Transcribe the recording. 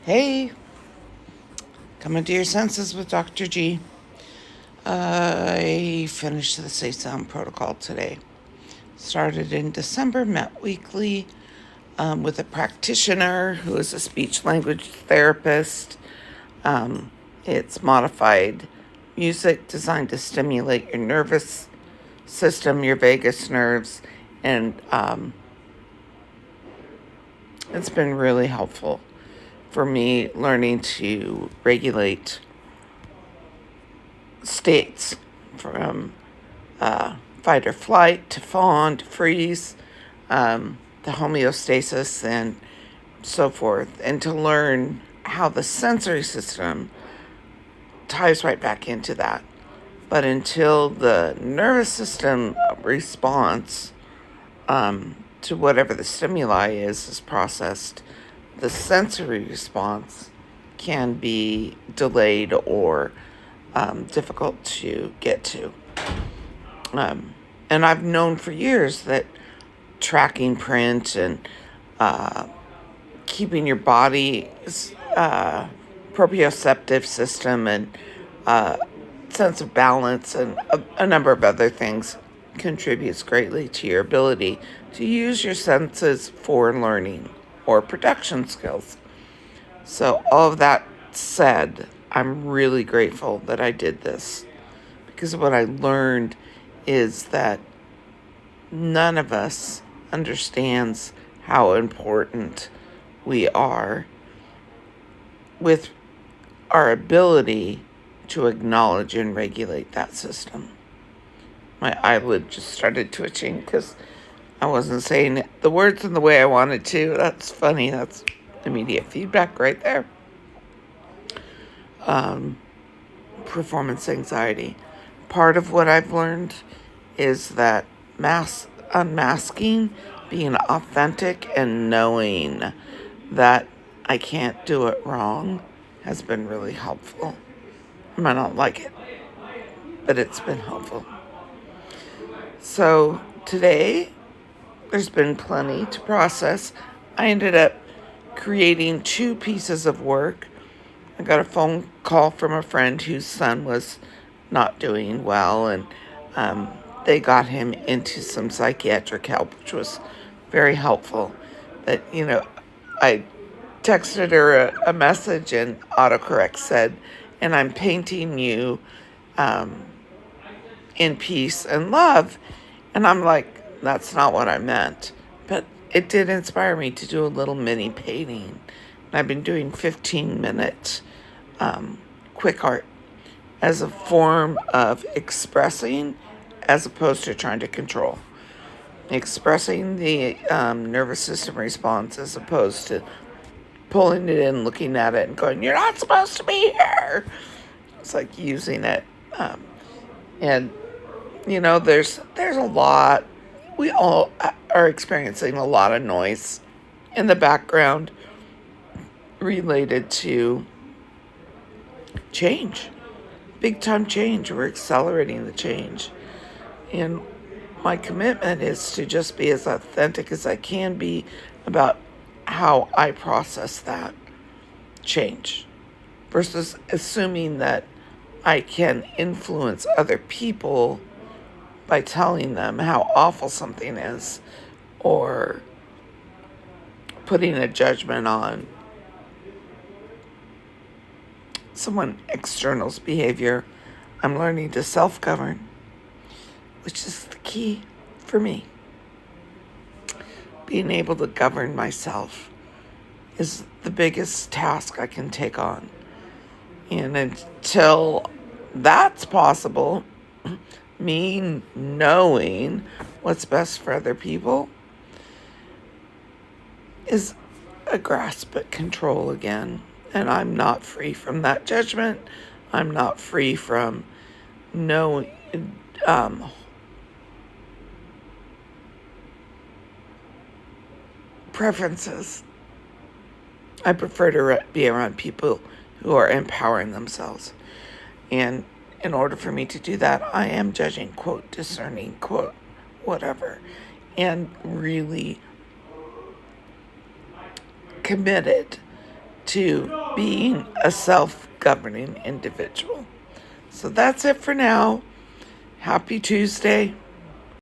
Hey, coming to your senses with Dr. G. I finished the Safe Sound protocol today. Started in December, met weekly with a practitioner who is a speech language therapist. It's modified music designed to stimulate your nervous system, your vagus nerves, and it's been really helpful for me learning to regulate states from fight or flight to fawn to freeze, the homeostasis and so forth, and to learn how the sensory system ties right back into that. But until the nervous system response to whatever the stimuli is processed, the sensory response can be delayed or difficult to get to. And I've known for years that tracking print and keeping your body's proprioceptive system and sense of balance and a number of other things contributes greatly to your ability to use your senses for learning or production skills. So all of that said, I'm really grateful that I did this, because what I learned is that none of us understands how important we are with our ability to acknowledge and regulate that system. My eyelid just started twitching because I wasn't saying the words in the way I wanted to. That's funny. That's immediate feedback right there. Performance anxiety. Part of what I've learned is that unmasking, being authentic, and knowing that I can't do it wrong has been really helpful. I might not like it, but it's been helpful. So today, there's been plenty to process. I ended up creating 2 pieces of work. I got a phone call from a friend whose son was not doing well, and they got him into some psychiatric help, which was very helpful. But, I texted her a message, and autocorrect said, "And I'm painting you in peace and love." And I'm like, that's not what I meant. But it did inspire me to do a little mini painting. And I've been doing 15-minute quick art as a form of expressing as opposed to trying to control. Expressing the nervous system response as opposed to pulling it in, looking at it, and going, "You're not supposed to be here." It's like using it. And, there's a lot. We all are experiencing a lot of noise in the background related to change. Big time change. We're accelerating the change. And my commitment is to just be as authentic as I can be about how I process that change versus assuming that I can influence other people by telling them how awful something is or putting a judgment on someone external's behavior. I'm learning to self-govern, which is the key for me. Being able to govern myself is the biggest task I can take on. And until that's possible, me knowing what's best for other people is a grasp at control again. And I'm not free from that judgment. I'm not free from knowing preferences. I prefer to be around people who are empowering themselves. And in order for me to do that, I am judging, quote, discerning, quote, whatever, and really committed to being a self-governing individual. So that's it for now. Happy Tuesday.